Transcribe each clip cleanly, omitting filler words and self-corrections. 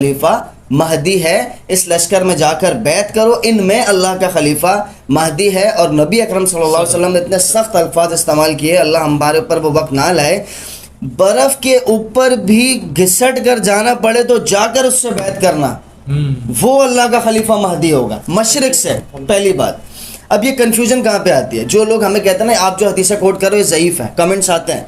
خلیفہ مہدی ہے، اس لشکر میں جا کر بیعت کرو، ان میں اللہ کا خلیفہ مہدی ہے. اور نبی اکرم صلی اللہ علیہ وسلم نے اتنے سخت الفاظ استعمال کیے، اللہ ہمارے اوپر وہ وقت نہ لائے، برف کے اوپر بھی گھسٹ کر جانا پڑے تو جا کر اس سے بیعت کرنا، وہ اللہ کا خلیفہ مہدی ہوگا مشرق سے. پہلی بات. اب یہ کنفیوژن کہاں پہ آتی ہے؟ جو لوگ ہمیں کہتے ہیں نا آپ جو حدیثیں کوٹ کرو یہ ضعیف ہے، کمنٹس آتے ہیں.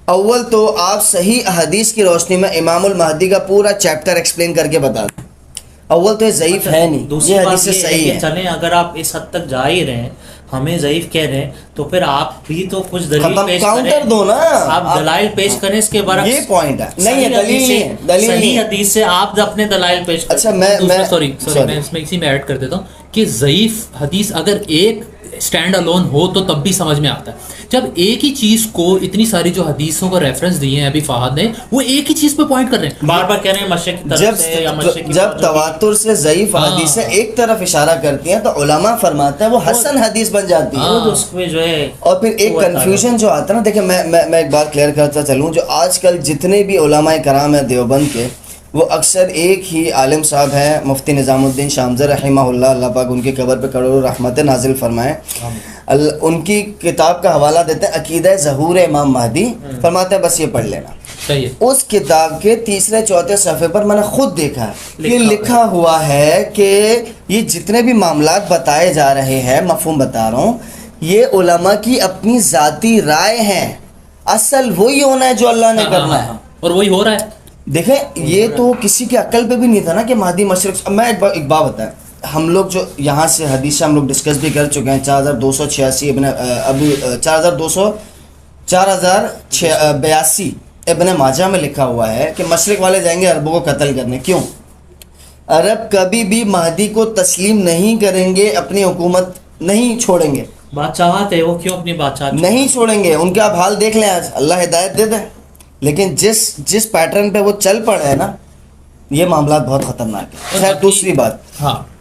اول تو آپ صحیح حدیث کی روشنی میں امام المہدی کا پورا چیپٹر ایکسپلین کر کے بتا دیں. اول تو یہ ضعیف ہے نہیں، دوسری یہ بات حدیث یہ صحیح ہے ہے. کہ چلیں اگر آپ اس حد تک جا ہی رہے ہیں، ہمیں ضعیف کہہ رہے ہیں، تو پھر آپ بھی تو کچھ دلیل پیش کاؤنٹر کریں، دو نا، آپ دلائل پیش کریں اس کے برعکس. یہ پوائنٹ ہے. نہیں ہے دلیل صحیح حدیث سے آپ اپنے دلائل پیش کریں. اچھا میں سوری میں اس میں اسی میں ایڈ کر دیتا ہوں کہ ضعیف حدیث اگر ایک اسٹینڈ الون ہو تو تب بھی سمجھ میں آتا ہے. جب ایک ہی چیز کو اتنی ساری جو حدیثوں کا ریفرنس دیے ہیں ابھی فہد نے، وہ ایک ہی چیز پہ پوائنٹ کر رہے ہیں، بار بار کہہ رہے ہیں مشرق کی طرف سے یا مشرق کی. جب تواتر سے ضعیف حدیثیں ایک طرف اشارہ کرتی ہیں تو علماء فرماتے ہیں وہ حسن حدیث بن جاتی ہے. اس میں جو ہے اور پھر ایک کنفیوژن جو آتا ہے نا، دیکھیں میں ایک بات کلیئر کرتا چلوں، جو آج کل جتنے بھی علماء کرام ہیں دیوبند کے، وہ اکثر ایک ہی عالم صاحب ہیں، مفتی نظام الدین شامزر رحمہ اللہ، اللہ پاک ان کی قبر پہ کروڑوں رحمت نازل فرمائیں. ان کی کتاب کا حوالہ دیتے ہیں عقیدہ ظہور امام مہدی، فرماتے ہیں بس یہ پڑھ لینا. اس کتاب کے تیسرے چوتھے صفحے پر میں نے خود دیکھا ہے، یہ لکھا ہوا ہے کہ یہ جتنے بھی معاملات بتائے جا رہے ہیں، مفہوم بتا رہا ہوں، یہ علماء کی اپنی ذاتی رائے ہیں، اصل وہی ہونا ہے جو اللہ نے کرنا ہے، اور وہی ہو رہا ہے. دیکھیں یہ تو کسی کے عقل پہ بھی نہیں تھا نا کہ مہدی مشرق. میں ایک بات بتائیں، ہم لوگ جو یہاں سے حدیث ہم لوگ ڈسکس بھی کر چکے ہیں، 4286 ابھی 4082 ابن ماجہ میں لکھا ہوا ہے کہ مشرق والے جائیں گے عربوں کو قتل کرنے. کیوں؟ عرب کبھی بھی مہدی کو تسلیم نہیں کریں گے، اپنی حکومت نہیں چھوڑیں گے. بادشاہت ہے وہ، کیوں اپنی بادشاہت نہیں چھوڑیں گے؟ ان کے آپ حال دیکھ لیں، آج اللہ ہدایت دے دے. لیکن جس پیٹرن پہ وہ چل پڑے ہیں نا، یہ معاملات بہت خطرناک ہے. خیر دوسری بات،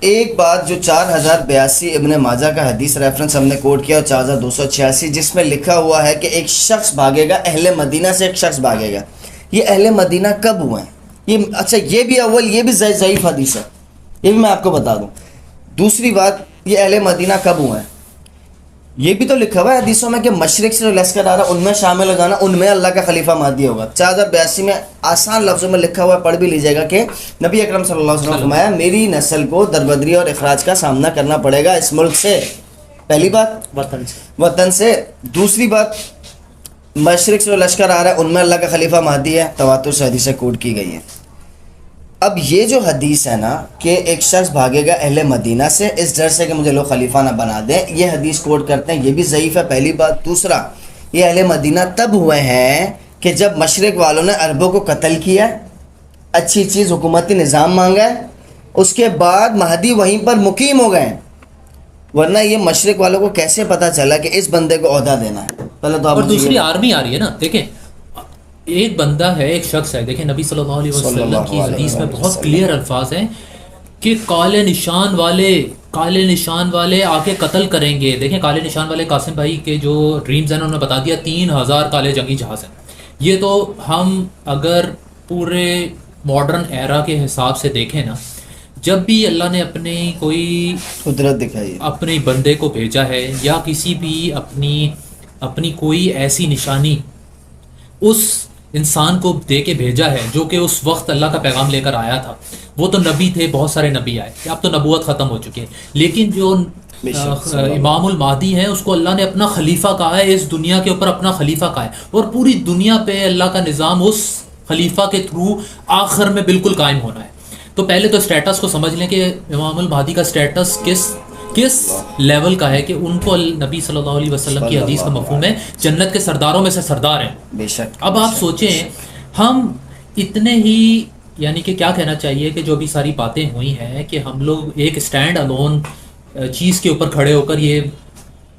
ایک بات جو 4082 ابن ماجہ کا حدیث ریفرنس ہم نے کوٹ کیا، اور 4286 جس میں لکھا ہوا ہے کہ ایک شخص بھاگے گا، اہل مدینہ سے ایک شخص بھاگے گا. یہ اہل مدینہ کب ہوئے ہیں؟ یہ اچھا یہ بھی اول یہ بھی ضعیف حدیث ہے، یہ بھی میں آپ کو بتا دوں. دوسری بات، یہ اہل مدینہ کب ہوئے ہیں؟ یہ بھی تو لکھا ہوا ہے حدیثوں میں کہ مشرق سے جو لشکر آ رہا ہے ان میں شامل ہو جانا، ان میں اللہ کا خلیفہ مہدی ہوگا. 4082 میں آسان لفظوں میں لکھا ہوا ہے، پڑھ بھی لیجیے گا کہ نبی اکرم صلی اللہ علیہ وسلم نے فرمایا میری نسل کو دربدری اور اخراج کا سامنا کرنا پڑے گا اس ملک سے. پہلی بات وطن سے. دوسری بات، مشرق سے جو لشکر آ رہا ہے ان میں اللہ کا خلیفہ مہدی ہے، تواتر سے حدیثیں کوٹ کی گئی ہیں. اب یہ جو حدیث ہے نا کہ ایک شخص بھاگے گا اہل مدینہ سے اس ڈر سے کہ مجھے لوگ خلیفہ نہ بنا دیں، یہ حدیث کوٹ کرتے ہیں، یہ بھی ضعیف ہے. پہلی بات. دوسرا، یہ اہل مدینہ تب ہوئے ہیں کہ جب مشرق والوں نے عربوں کو قتل کیا، اچھی چیز حکومتی نظام مانگا ہے، اس کے بعد مہدی وہیں پر مقیم ہو گئے. ورنہ یہ مشرق والوں کو کیسے پتہ چلا کہ اس بندے کو عہدہ دینا ہے؟ پہلے تو آپ. اور دوسری آرمی آ رہی ہے نا، دیکھیں ایک بندہ ہے، ایک شخص ہے. دیکھیں نبی صلی اللہ علیہ وسلم کی حدیث میں بہت کلیئر الفاظ ہیں کہ کالے نشان والے آ کے قتل کریں گے. دیکھیں کالے نشان والے قاسم بھائی کے جو ڈریمز ہیں انہوں نے بتا دیا 3000 کالے جنگی جہاز ہیں. یہ تو ہم اگر پورے ماڈرن ایرا کے حساب سے دیکھیں نا، جب بھی اللہ نے اپنی کوئی قدرت دکھائی، اپنے بندے کو بھیجا ہے یا کسی بھی اپنی کوئی ایسی نشانی اس انسان کو دے کے بھیجا ہے جو کہ اس وقت اللہ کا پیغام لے کر آیا تھا، وہ تو نبی تھے، بہت سارے نبی آئے، اب تو نبوت ختم ہو چکی ہے. لیکن جو امام المہدی ہیں اس کو اللہ نے اپنا خلیفہ کہا ہے، اس دنیا کے اوپر اپنا خلیفہ کہا ہے، اور پوری دنیا پہ اللہ کا نظام اس خلیفہ کے تھرو آخر میں بالکل قائم ہونا ہے. تو پہلے تو اسٹیٹس کو سمجھ لیں کہ امام المہدی کا اسٹیٹس کس لیول کا ہے کہ ان کو نبی صلی اللہ علیہ وسلم کی حدیث کا مفہوم ہے جنت کے سرداروں میں سے سردار ہیں. بے شک. اب آپ سوچیں ہم اتنے ہی یعنی کہ کیا کہنا چاہیے کہ جو بھی ساری باتیں ہوئی ہیں کہ ہم لوگ ایک اسٹینڈ الون چیز کے اوپر کھڑے ہو کر یہ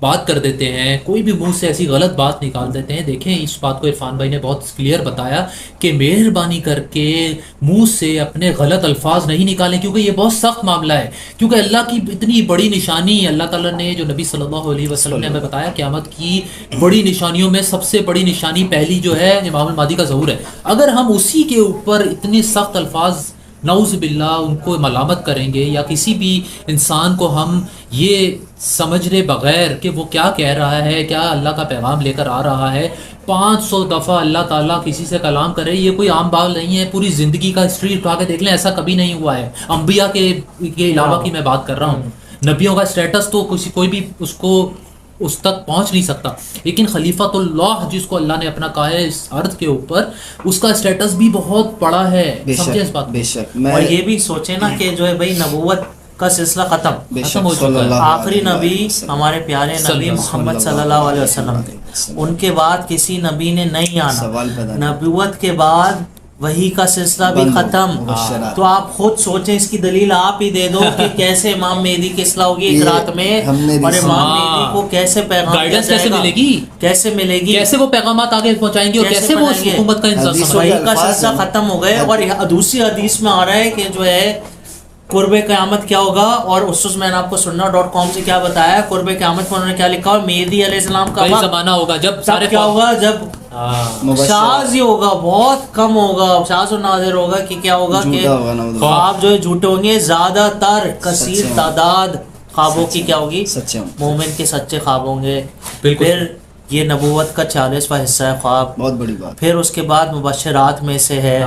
بات کر دیتے ہیں، کوئی بھی منہ سے ایسی غلط بات نکال دیتے ہیں. دیکھیں اس بات کو عرفان بھائی نے بہت کلیئر بتایا کہ مہربانی کر کے منہ سے اپنے غلط الفاظ نہیں نکالیں، کیونکہ یہ بہت سخت معاملہ ہے. کیونکہ اللہ کی اتنی بڑی نشانی اللہ تعالیٰ نے جو نبی صلی اللہ علیہ وسلم نے ہمیں بتایا، قیامت کی بڑی نشانیوں میں سب سے بڑی نشانی پہلی جو ہے امام المہدی کا ظہور ہے. اگر ہم اسی کے اوپر اتنے سخت الفاظ نعوذ باللہ ان کو ملامت کریں گے یا کسی بھی انسان کو ہم یہ سمجھ رہے بغیر کہ وہ کیا کہہ رہا ہے، کیا اللہ کا پیغام لے کر آ رہا ہے، 500 دفعہ اللہ تعالیٰ کسی سے کلام کرے، یہ کوئی عام بات نہیں ہے. پوری زندگی کا ہسٹری اٹھا کے دیکھ لیں، ایسا کبھی نہیں ہوا ہے. انبیاء کے علاوہ کی میں بات کر رہا ہوں. نبیوں کا اسٹیٹس تو کوئی بھی اس کو اس تک پہنچ نہیں سکتا، لیکن خلیفۃ اللہ جس کو اللہ نے اپنا کہا ہے اس ارض کے اوپر، اس کا اسٹیٹس بھی بہت بڑا ہے. سمجھے اس بات کو؟ بے شک. اور یہ بھی سوچیں نا کہ جو ہے بھائی نبوت کا سلسلہ ختم ہو چکا ہے. آخری نبی ہمارے پیارے نبی محمد صلی اللہ علیہ وسلم تھے. ان کے بعد کسی نبی نے نہیں آنا. نبوت کے بعد وہی کا سلسلہ بھی ختم. تو آپ خود سوچیں، اس کی دلیل آپ ہی دے دو کہ کیسے امام مہدی کی اصلاح ہوگی ایک رات میں، اور امام مہدی کو کیسے پیغام گائیڈنس کیسے ملے گی، کیسے ملے گی، کیسے وہ پیغامات آگے پہنچائیں گے، اور کیسے وہ حکومت کا انتظام. وہی کا سلسلہ ختم ہو گئے. اور دوسری حدیث میں آ رہا ہے کہ جو ہے قرب قیامت کیا ہوگا. اور اس میں نے آپ کو sunna.com سے کیا بتایا، قرب قیامت میں انہوں نے کیا لکھا، اور مہدی علیہ السلام کا وہی زمانہ ہوگا جب سارے کیا ہوگا، جب شاذ ہی ہوگا، بہت کم ہوگا، شاذ و نادر ہوگا کہ کیا ہوگا کہ خواب جو ہے جھوٹے ہوں گے. زیادہ تر کثیر تعداد خوابوں کی کیا ہوگی، مومن کے سچے خواب ہوں گے. پھر یہ نبوت کا 40واں حصہ ہے خواب، بہت بڑی بات. پھر اس کے بعد مبشرات میں سے ہے.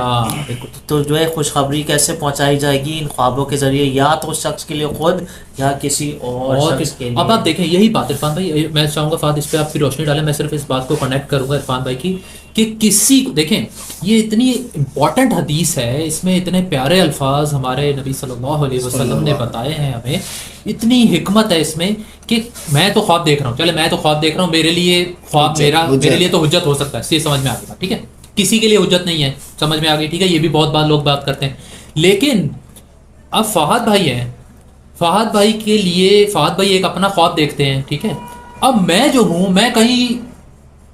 تو جو ہے خوشخبری کیسے پہنچائی جائے گی ان خوابوں کے ذریعے، یا تو اس شخص کے لیے خود یا کسی اور شخص کے لیے. اب آپ دیکھیں یہی بات عرفان بھائی، میں چاہوں گا فہد اس پہ آپ کی روشنی ڈالیں. میں صرف اس بات کو کنیکٹ کروں گا عرفان بھائی کی کہ کسی دیکھیں یہ اتنی امپورٹنٹ حدیث ہے، اس میں اتنے پیارے الفاظ ہمارے نبی صلی اللہ علیہ وسلم نے بتائے ہیں ہمیں، اتنی حکمت ہے اس میں کہ میں تو خواب دیکھ رہا ہوں، چلے میں تو خواب دیکھ رہا ہوں، میرے لیے خواب میرے لیے تو حجت ہو سکتا ہے، یہ سمجھ میں آ گیا. ٹھیک ہے، کسی کے لیے حجت نہیں ہے، سمجھ میں آ گئی. ٹھیک ہے، یہ بھی بہت بار لوگ بات کرتے ہیں. لیکن اب فہد بھائی ہیں، فہد بھائی کے لیے فہد بھائی ایک اپنا خواب دیکھتے ہیں. ٹھیک ہے، اب میں جو ہوں، میں کہیں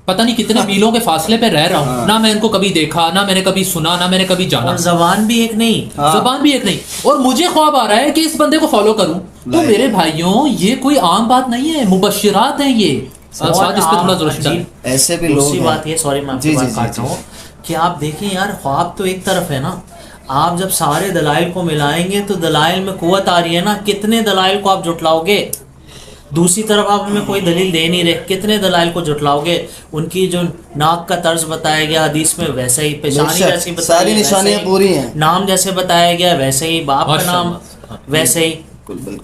پتہ نہیں کتنے میلوں کے فاصلے پہ رہ رہا ہوں، نہ میں ان کو کبھی دیکھا، نہ میں نے کبھی سنا، نہ میں نے کبھی جانا، اور زبان بھی ایک نہیں، زبان بھی ایک نہیں، اور مجھے خواب آ رہا ہے کہ اس بندے کو فالو کروں. تو میرے بھائیوں یہ کوئی عام بات نہیں ہے، مبشرات ہیں یہ. ساتھ اس پہ تھوڑا روشنی. ایسے بھی لوگ دوسری بات یہ، سوری میں آپ کی بات کاٹ رہا ہوں، کہ آپ دیکھیں یار خواب تو ایک طرف ہے نا، آپ جب سارے دلائل کو ملائیں گے تو دلائل میں قوت آ رہی ہے نا. کتنے دلائل کو آپ جھٹلاؤ گے؟ دوسری طرف آپ ہمیں کوئی دلیل دے نہیں رہے، کتنے دلائل کو جھٹلاؤ گے؟ ان کی جو ناک کا طرز بتایا گیا حدیث میں ویسے ہی، پیشانی جیسی ساری نشانیاں پوری ہیں، نام جیسے بتایا گیا ویسے ہی، باپ کا نام ویسے ہی،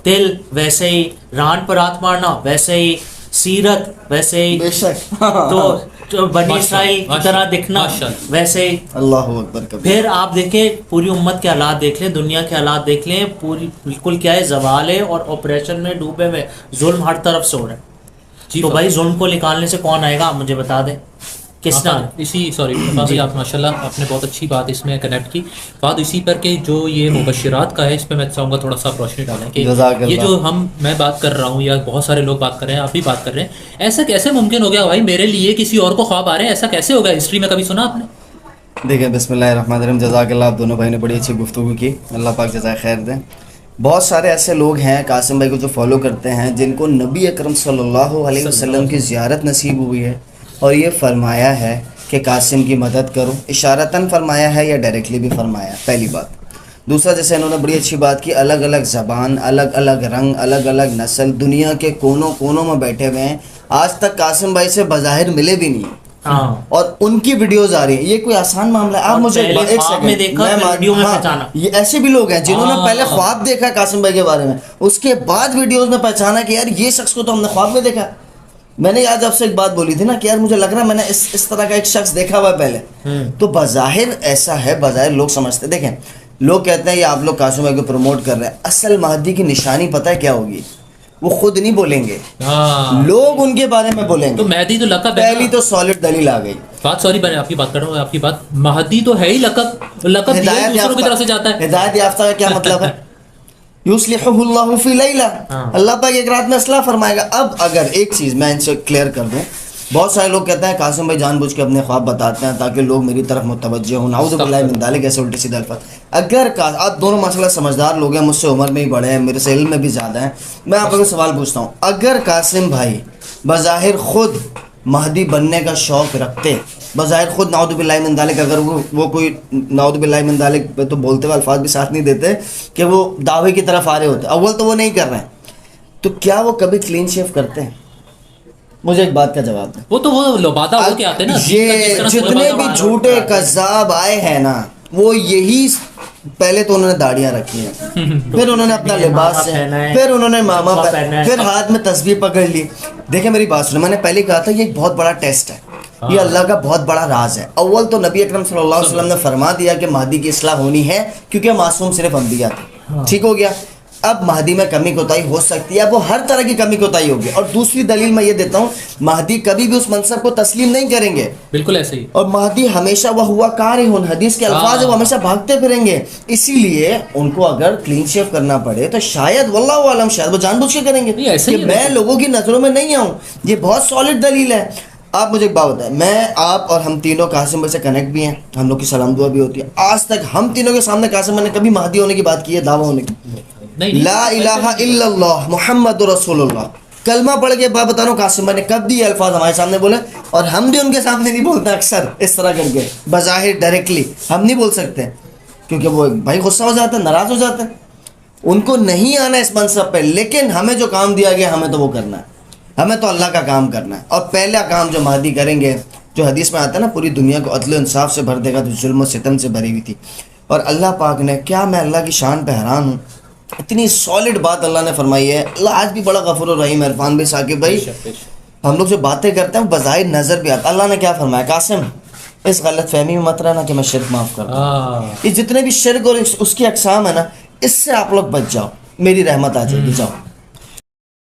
دل ویسے ہی، ران پر ہاتھ مارنا ویسے ہی، سیرت ویسے ہی، تو بنی اسرائیل کی طرح دکھنا ویسے ہی. اللہ اکبر. پھر آپ دیکھیں پوری امت کے حالات دیکھ لیں، دنیا کے حالات دیکھ لیں، پوری بالکل کیا ہے، زوال ہے اور آپریشن میں ڈوبے ہوئے، ظلم ہر طرف سے ہو رہا ہے. تو بھائی ظلم کو نکالنے سے کون آئے گا، آپ مجھے بتا دیں کس طرح. اسی سوری آپ ماشاء اللہ آپ نے بہت اچھی بات اس میں کنیکٹ کی. بات اسی پر کہ جو یہ مبشرات کا ہے، اس پہ میں چاہوں گا تھوڑا سا روشنی ڈالیں کہ یہ جو میں بات کر رہا ہوں یا بہت سارے لوگ بات کر رہے ہیں، آپ بھی بات کر رہے ہیں، ایسا کیسے ممکن ہو گیا بھائی میرے لیے کسی اور کو خواب آ رہے ہیں؟ ایسا کیسے ہو گیا؟ ہسٹری میں کبھی سنا آپ نے؟ دیکھیں بسم اللہ الرحمن الرحیم. جزاک اللہ، آپ دونوں بھائی نے بڑی اچھی گفتگو کی، اللہ پاک جزائے خیر دیں. بہت سارے ایسے لوگ ہیں قاسم بھائی کو جو فالو کرتے ہیں، جن کو نبی اکرم صلی اللہ علیہ وسلم کی زیارت نصیب ہوئی ہے، اور یہ فرمایا ہے کہ قاسم کی مدد کرو. اشارتاً فرمایا ہے یا ڈائریکٹلی بھی فرمایا ہے، پہلی بات. دوسرا، جیسے انہوں نے بڑی اچھی بات کی، الگ الگ زبان، الگ الگ رنگ، الگ الگ نسل، دنیا کے کونوں کونوں میں بیٹھے ہوئے ہیں، آج تک قاسم بھائی سے بظاہر ملے بھی نہیں، اور ان کی ویڈیوز آ رہی ہیں. یہ کوئی آسان معاملہ ہے؟ آپ مجھے ایک سیکنڈ، یہ ایسے بھی لوگ ہیں جنہوں نے پہلے خواب دیکھا قاسم بھائی کے بارے میں، اس کے بعد ویڈیوز میں پہچانا کہ یار یہ شخص کو تو ہم نے خواب میں دیکھا. میں نے آج آپ سے ایک بات بولی تھی نا کہ یار مجھے لگ رہا ہے میں نے اس طرح کا ایک شخص دیکھا ہوا ہے پہلے. تو بظاہر ایسا ہے، بظاہر لوگ سمجھتے. دیکھیں لوگ کہتے ہیں یہ آپ لوگ قاسم بھائی کو پروموٹ کر رہے ہیں، اصل مہدی کی نشانی پتہ ہے کیا ہوگی؟ وہ خود نہیں بولیں گے، لوگ ان کے بارے میں بولیں گے. تو مہدی تو لقب ہے، پہلی تو سالڈ دلیل آ گئی. بات سوری میں آپ کی بات کر رہا ہوں، آپ کی بات، مہدی تو ہے ہی لقب دوسروں کی طرف سے جاتا ہے. ہدایت یافتہ کا کیا مطلب ہے؟ یصلحہ اللہ فی لیلہ، اللہ پاک ایک رات میں اصلاح فرمائے گا. اب اگر ایک چیز میں ان سے کلیئر کر دوں، بہت سارے لوگ کہتے ہیں قاسم بھائی جان بوجھ کے اپنے خواب بتاتے ہیں تاکہ لوگ میری طرف متوجہ ہوں. نعوذ باللہ من ذالک، ایسے الٹے سیدھے الفاظ. اگر آپ دونوں ماشاءاللہ سمجھدار لوگ ہیں، مجھ سے عمر میں ہی بڑے ہیں، میرے سے علم میں بھی زیادہ ہیں، میں آپ کو سوال پوچھتا ہوں، اگر قاسم بھائی بظاہر خود مہدی بننے کا شوق رکھتے ہیں، بظاہر خود نعوذ باللہ من ذالک، اگر وہ کوئی نعوذ باللہ من ذالک پہ تو بولتے ہوئے الفاظ بھی ساتھ نہیں دیتے کہ وہ دعوے کی طرف آ رہے ہوتے، اول تو وہ نہیں کر رہے ہیں، تو کیا وہ کبھی کلین شیو کرتے ہیں؟ مجھے ایک بات کا جواب دیں. وہ تو وہ لبادہ ہو کے آتے ہیں نا. یہ جتنے بھی جھوٹے کذاب آئے ہیں نا، وہ یہی پہلے تو انہوں نے داڑیاں رکھی ہیں، پھر انہوں نے اپنا لباس سے، پھر انہوں نے ماما پہنا، پھر ہاتھ میں تسبیح پکڑ لی. دیکھیں میری بات سنیں، میں نے پہلے کہا تھا یہ ایک بہت بڑا ٹیسٹ ہے، یہ اللہ کا بہت بڑا راز ہے. اول تو نبی اکرم صلی اللہ علیہ وسلم نے فرما دیا کہ مہدی کی اصلاح ہونی ہے کیونکہ معصوم صرف انبیاء تھے، ٹھیک ہو گیا. اب مہدی میں کمی کوتاہی ہو سکتی ہے، اب وہ ہر طرح کی کمی کوتاہی ہوگی. اور دوسری دلیل میں یہ دیتا ہوں، مہدی کبھی بھی اس منصب کو تسلیم نہیں کریں گے، بالکل ایسے ہی. اور مہدی ہمیشہ وہ ہوا کارہن، حدیث کے الفاظ ہے، وہ ہمیشہ بھاگتے پھریں گے. اسی لیے ان کو اگر کلین شیو کرنا پڑے تو شاید واللہ عالم شاید وہ جان بوجھ کے کریں گے کہ میں لوگوں کی نظروں میں نہیں آؤں. یہ بہت سالڈ دلیل ہے. آپ مجھے ایک بات بتائیں، میں آپ اور ہم تینوں قاسم بھائی سے کنیکٹ بھی ہیں، ہم لوگ کی سلام دعا بھی ہوتی ہے. آج تک ہم تینوں کے سامنے قاسم بھائی نے کبھی مہدی ہونے کی بات کی ہے، دعویٰ ہونے کی؟ لا الہ الا اللہ محمد رسول اللہ کلمہ پڑھ کے بات بتا رہا ہوں، قاسم بھائی نے کب دی الفاظ ہمارے سامنے بولے، اور ہم بھی ان کے سامنے نہیں بولتے اکثر اس طرح کر کے بظاہر ڈائریکٹلی ہم نہیں بول سکتے کیونکہ وہ بھائی غصہ ہو جاتا ہے، ناراض ہو جاتا ہے. ان کو نہیں آنا اس منصب پہ، لیکن ہمیں جو کام دیا گیا ہمیں تو وہ کرنا ہے، ہمیں تو اللہ کا کام کرنا ہے. اور پہلا کام جو مہدی کریں گے، جو حدیث میں آتا ہے نا، پوری دنیا کو عدل و انصاف سے بھر دے گا جو ظلم و ستم سے بھری ہوئی تھی. اور اللہ پاک نے، کیا میں اللہ کی شان پہ حیران ہوں، اتنی سالڈ بات اللہ نے فرمائی ہے. اللہ آج بھی بڑا غفور الرحیم ہے. عرفان بھائی، ثاقب بھائی، ہم لوگ جو باتیں کرتے ہیں بظاہر نظر بھی آتا. اللہ نے کیا فرمایا؟ قاسم اس غلط فہمی میں مت رہنا کہ میں شرک معاف کرتا ہوں. یہ جتنے بھی شرک اور اس کی اقسام ہے نا، اس سے آپ لوگ بچ جاؤ، میری رحمت آ جائے گی. جاؤ